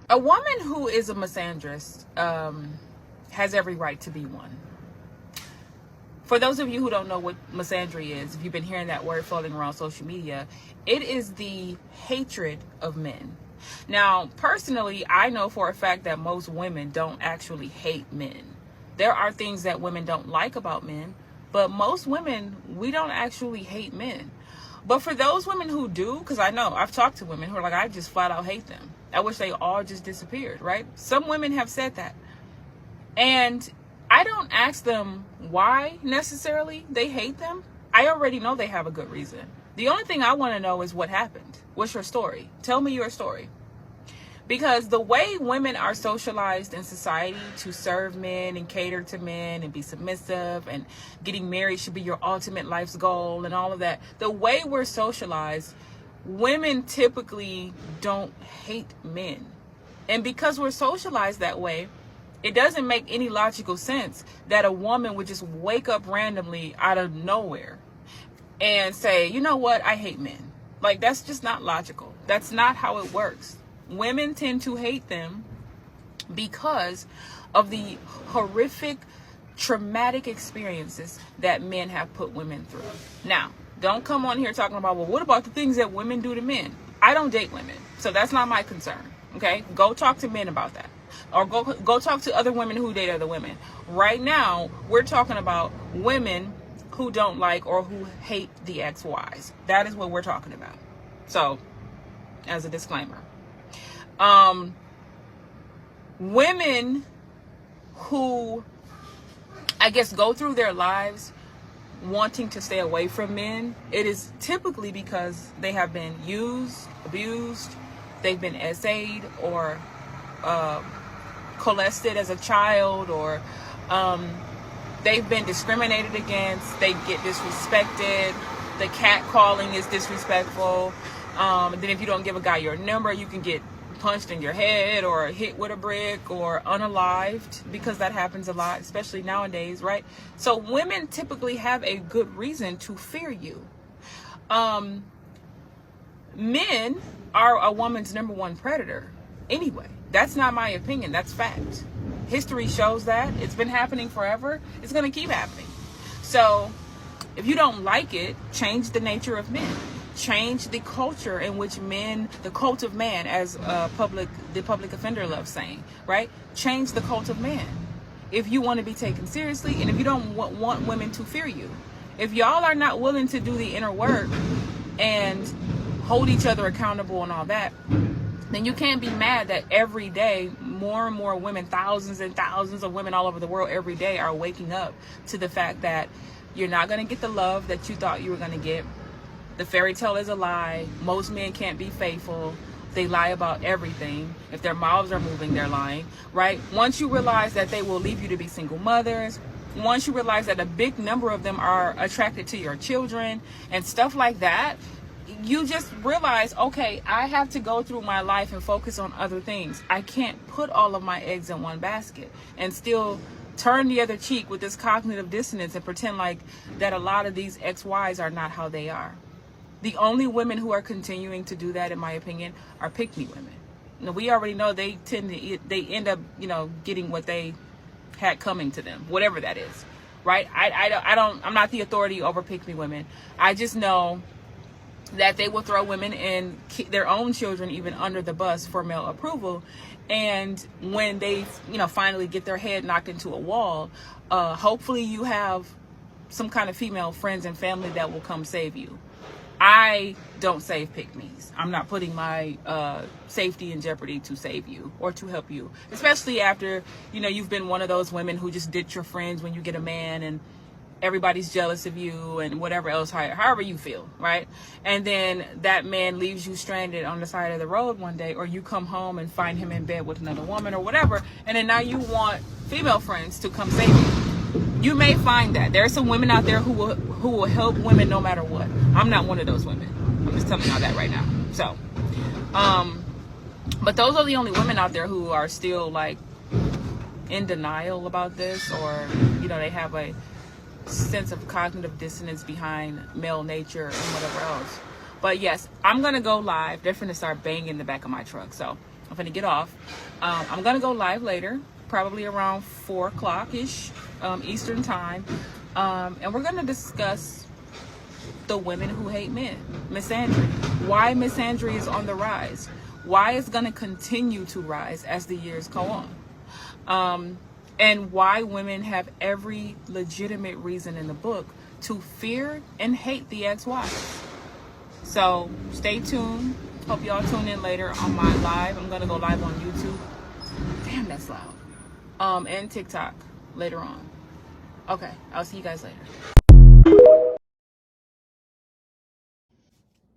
A woman who is a misandrist has every right to be one. For those of you who don't know what misandry is, if you've been hearing that word floating around social media, it is the hatred of men. Now, personally, I know for a fact that most women don't actually hate men. There are things that women don't like about men, but most women, we don't actually hate men. But for those women who do, because I know I've talked to women who are like, I just flat out hate them. I wish they all just disappeared, right? Some women have said that. And I don't ask them why necessarily they hate them. I already know they have a good reason. The only thing I want to know is what happened. What's your story? Tell me your story. Because the way women are socialized in society to serve men and cater to men and be submissive, and getting married should be your ultimate life's goal and all of that. The way we're socialized, women typically don't hate men. And because we're socialized that way, it doesn't make any logical sense that a woman would just wake up randomly out of nowhere and say, you know what, I hate men. Like, that's just not logical. That's not how it works. Women tend to hate them because of the horrific, traumatic experiences that men have put women through. Now, don't come on here talking about, well, what about the things that women do to men? I don't date women, so that's not my concern, okay? Go talk to men about that. Or go talk to other women who date other women. Right now, we're talking about women who don't like or who hate the ex-wives. That is what we're talking about. So, as a disclaimer. Women who, I guess, go through their lives wanting to stay away from men, it is typically because they have been used, abused, they've been essayed or molested as a child, or they've been discriminated against, they get disrespected, the cat calling is disrespectful. Then if you don't give a guy your number, you can get punched in your head or hit with a brick or unalived, because that happens a lot, especially nowadays, right? So women typically have a good reason to fear you. Men are a woman's number one predator anyway. That's not my opinion. That's fact. History shows that. It's been happening forever. It's going to keep happening. So if you don't like it, change the nature of men. Change the culture in which men, the cult of man, as the public offender loves saying, right? Change the cult of man. If you want to be taken seriously, and if you don't want women to fear you. If y'all are not willing to do the inner work and hold each other accountable and all that, then you can't be mad that every day more and more women, thousands and thousands of women all over the world every day, are waking up to the fact that you're not going to get the love that you thought you were going to get. The fairy tale is a lie. Most men can't be faithful. They lie about everything. If their mouths are moving, they're lying, right? Once you realize that they will leave you to be single mothers, once you realize that a big number of them are attracted to your children and stuff like that, you just realize, okay, I have to go through my life and focus on other things. I can't put all of my eggs in one basket and still turn the other cheek with this cognitive dissonance and pretend like that a lot of these ex-wives are not how they are. The only women who are continuing to do that, in my opinion, are pick-me women. Now, we already know they end up, getting what they had coming to them, whatever that is, right? I'm not the authority over pick-me women. I just know that they will throw women and their own children even under the bus for male approval. And when they, finally get their head knocked into a wall, hopefully you have some kind of female friends and family that will come save you. I don't save pick-me's. I'm not putting my safety in jeopardy to save you or to help you, especially after, you've been one of those women who just ditch your friends when you get a man and everybody's jealous of you and whatever else, however you feel, right? And then that man leaves you stranded on the side of the road one day, or you come home and find him in bed with another woman or whatever, and then now you want female friends to come save you. You may find that there are some women out there who will help women no matter what. I'm not one of those women. I'm just telling y'all that right now. So, but those are the only women out there who are still like in denial about this, or they have a sense of cognitive dissonance behind male nature and whatever else. But yes, I'm gonna go live. They're finna start banging in the back of my truck, so I'm gonna get off. I'm gonna go live later, probably around 4 o'clock ish Eastern time, and we're gonna discuss the women who hate men, misandry. Why misandry is on the rise. Why it's gonna continue to rise as the years go on. And why women have every legitimate reason in the book to fear and hate the ex-wife. So stay tuned. Hope y'all tune in later on my live. I'm gonna go live on YouTube. Damn, that's loud. And TikTok later on. Okay, I'll see you guys later.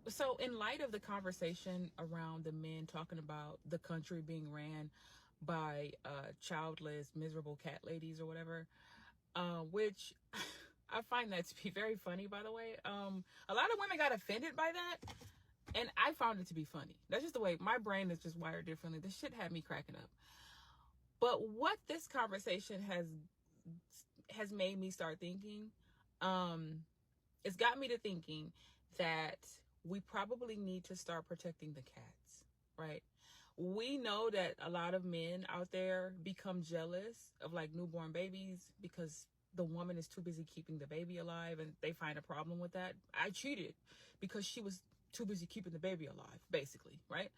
So in light of the conversation around the men talking about the country being ran by childless, miserable cat ladies or whatever, which I find that to be very funny, by the way. A lot of women got offended by that, and I found it to be funny. That's just the way my brain is just wired differently. This shit had me cracking up. But what this conversation has made me start thinking, it's got me to thinking that we probably need to start protecting the cats, right? We know that a lot of men out there become jealous of like newborn babies because the woman is too busy keeping the baby alive, and they find a problem with that. I cheated because she was too busy keeping the baby alive, basically, right?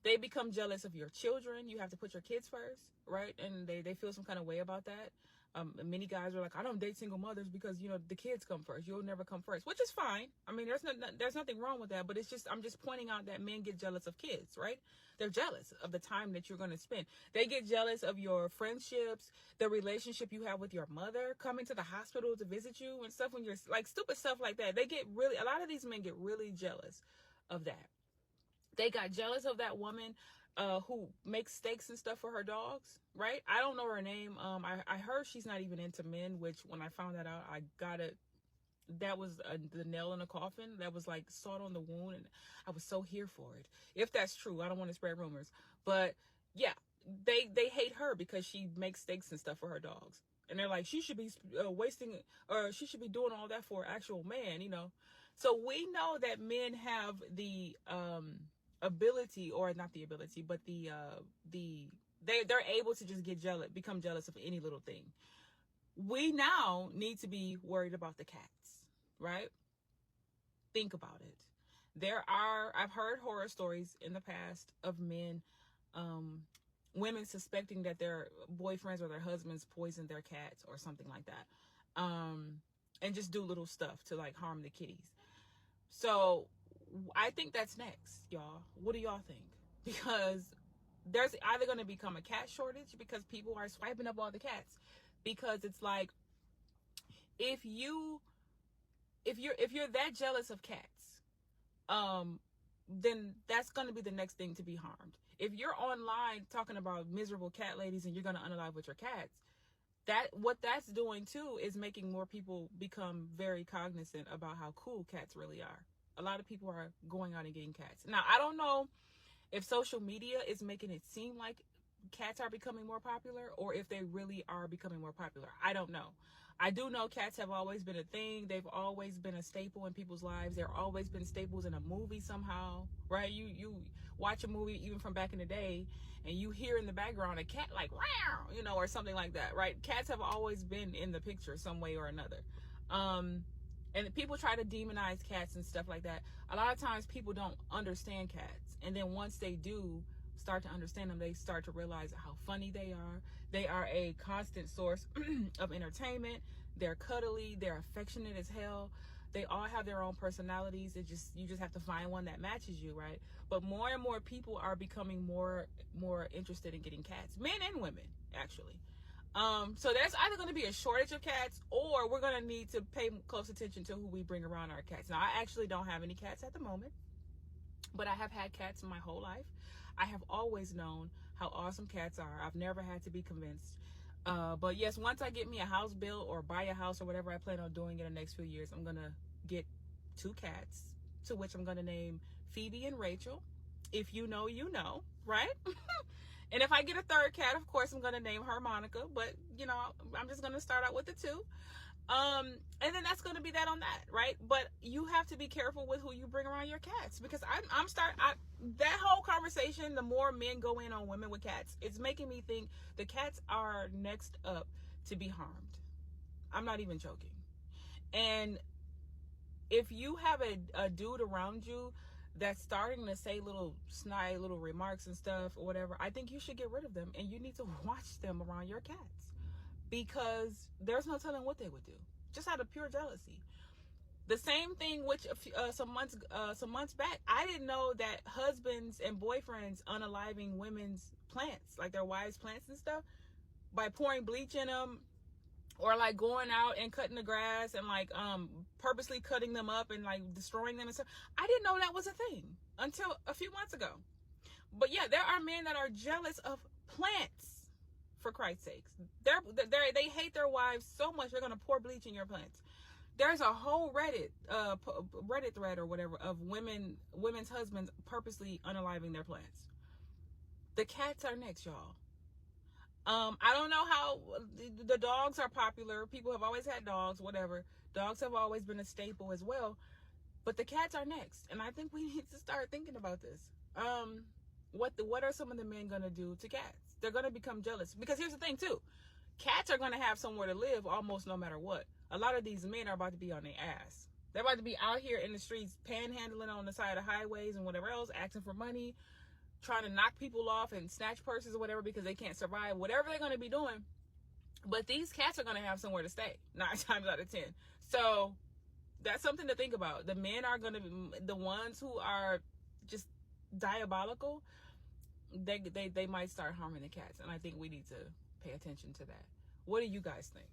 They become jealous of your children. You have to put your kids first, right? And they feel some kind of way about that. Many guys are like, I don't date single mothers because, you know, the kids come first. You'll never come first, which is fine. I mean, there's nothing wrong with that, but I'm just pointing out that men get jealous of kids, right? They're jealous of the time that you're going to spend. They get jealous of your friendships, the relationship you have with your mother, coming to the hospital to visit you and stuff when you're like stupid stuff like that. A lot of these men get really jealous of that. They got jealous of that woman who makes steaks and stuff for her dogs, right? I don't know her name. I heard she's not even into men, which when I found that out, that was the nail in the coffin. That was like salt on the wound, and I was so here for it. If that's true, I don't want to spread rumors, but yeah, they hate her because she makes steaks and stuff for her dogs, and they're like, she should be wasting, or she should be doing all that for an actual man, you know. So we know that men have the ability, or not the ability, but they're able to just become jealous of any little thing. We now need to be worried about the cats, right? Think about it. I've heard horror stories in the past of men, women suspecting that their boyfriends or their husbands poisoned their cats or something like that, and just do little stuff to like harm the kitties. So I think that's next, y'all. What do y'all think? Because there's either going to become a cat shortage because people are swiping up all the cats. Because it's like, if you're that jealous of cats, then that's going to be the next thing to be harmed. If you're online talking about miserable cat ladies and you're going to unalive with your cats, what that's doing too is making more people become very cognizant about how cool cats really are. A lot of people are going out and getting cats. Now, I don't know if social media is making it seem like cats are becoming more popular or if they really are becoming more popular. I don't know. I do know cats have always been a thing. They've always been a staple in people's lives. They've always been staples in a movie somehow, right? You watch a movie even from back in the day and you hear in the background a cat like, wow, you know, or something like that, right? Cats have always been in the picture some way or another. And people try to demonize cats and stuff like that. A lot of times people don't understand cats. And then once they do start to understand them, they start to realize how funny they are. They are a constant source of entertainment. They're cuddly. They're affectionate as hell. They all have their own personalities. You just have to find one that matches you, right? But more and more people are becoming more interested in getting cats. Men and women, actually. So there's either going to be a shortage of cats or we're going to need to pay close attention to who we bring around our cats. Now, I actually don't have any cats at the moment, but I have had cats my whole life. I have always known how awesome cats are. I've never had to be convinced. But yes, once I get me a house built or buy a house or whatever I plan on doing in the next few years, I'm going to get 2 cats, to which I'm going to name Phoebe and Rachel. If you know, you know, right? And if I get a 3rd cat, of course, I'm going to name her Monica. But, you know, I'm just going to start out with the 2. And then that's going to be that on that, right? But you have to be careful with who you bring around your cats, because that whole conversation, the more men go in on women with cats, it's making me think the cats are next up to be harmed. I'm not even joking. And if you have a dude around you that's starting to say little snide little remarks and stuff or whatever, I think you should get rid of them, and you need to watch them around your cats, because there's no telling what they would do, just out of pure jealousy. The same thing which some months back, I didn't know that husbands and boyfriends unaliving women's plants, like their wives' plants and stuff, by pouring bleach in them, or like going out and cutting the grass and like purposely cutting them up and like destroying them and stuff. I didn't know that was a thing until a few months ago. But yeah, there are men that are jealous of plants, for Christ's sakes. They hate their wives so much they're gonna pour bleach in your plants. There's a whole Reddit thread or whatever of women's husbands purposely unaliving their plants. The cats are next, y'all. I don't know how the dogs are popular. People have always had dogs, whatever. Dogs have always been a staple as well. But the cats are next. And I think we need to start thinking about this. What are some of the men going to do to cats? They're going to become jealous. Because here's the thing, too. Cats are going to have somewhere to live almost no matter what. A lot of these men are about to be on their ass. They're about to be out here in the streets panhandling on the side of highways and whatever else, asking for money, trying to knock people off and snatch purses or whatever because they can't survive, whatever they're going to be doing. But these cats are going to have somewhere to stay 9 times out of 10. So that's something to think about. The men are going to be the ones who are just diabolical. They might start harming the cats. And I think we need to pay attention to that. What do you guys think?